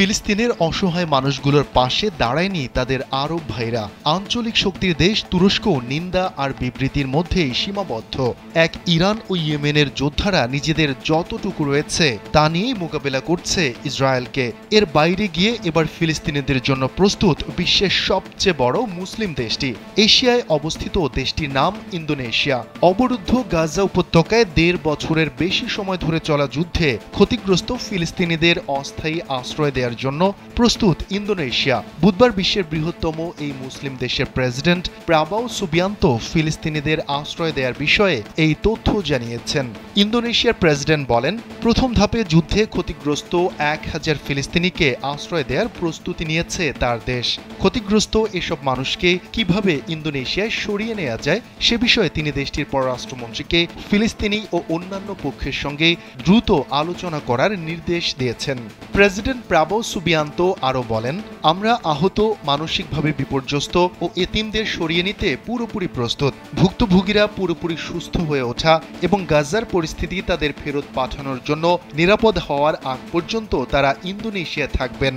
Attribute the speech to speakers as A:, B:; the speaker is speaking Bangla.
A: ফিলিস্তিনের অসহায় মানুষগুলোর পাশে দাঁড়ায়নি তাদের আরব ভাইরা। আঞ্চলিক শক্তির দেশ তুরস্ক নিন্দা আর বিবৃতির মধ্যেই সীমাবদ্ধ। এক ইরান ও ইয়েমেনের যোদ্ধারা নিজেদের যতটুকু রয়েছে তা নিয়েই মোকাবেলা করছে ইসরায়েলকে। এর বাইরে গিয়ে এবার ফিলিস্তিনিদের জন্য প্রস্তুত বিশ্বের সবচেয়ে বড় মুসলিম দেশটি। এশিয়ায় অবস্থিত দেশটির নাম ইন্দোনেশিয়া। অবরুদ্ধ গাজা উপত্যকায় ১.৫ বছরের বেশি সময় ধরে চলা যুদ্ধে ক্ষতিগ্রস্ত ফিলিস্তিনিদের অস্থায়ী আশ্রয় দেওয়ার জন্য প্রস্তুত ইন্দোনেশিয়া। বুধবার বিশ্বের বৃহত্তম এই মুসলিম দেশের প্রেসিডেন্ট প্রাবোও সুবিয়ান্তো ফিলিস্তিনিদের আশ্রয় দেওয়ার বিষয়ে এই তথ্য জানিয়েছেন। ইন্দোনেশিয়ার প্রেসিডেন্ট বলেন, প্রথম ধাপে যুদ্ধে ক্ষতিগ্রস্ত ১,০০০ ফিলিস্তিনিকে আশ্রয় দেওয়ার প্রস্তুতি নিয়েছে তার দেশ। ক্ষতিগ্রস্ত এসব মানুষকে কিভাবে ইন্দোনেশিয়ায় সরিয়ে নেওয়া যায় সে বিষয়ে তিনি দেশটির পররাষ্ট্রমন্ত্রীকে ফিলিস্তিনি ও অন্যান্য পক্ষের সঙ্গে দ্রুত আলোচনা করার নির্দেশ দিয়েছেন। প্রেসিডেন্ট প্রাবোও সুবিয়ান্তো আরও বলেন, আমরা আহত, মানসিকভাবে বিপর্যস্ত ও এতিমদের সরিয়ে নিতে পুরোপুরি প্রস্তুত। ভুক্তভোগীরা পুরোপুরি সুস্থ হয়ে ওঠা এবং গাজার পরিস্থিতি তাদের ফেরত পাঠানোর জন্য নিরাপদ হওয়ার আগ পর্যন্ত তারা ইন্দোনেশিয়া থাকবেন।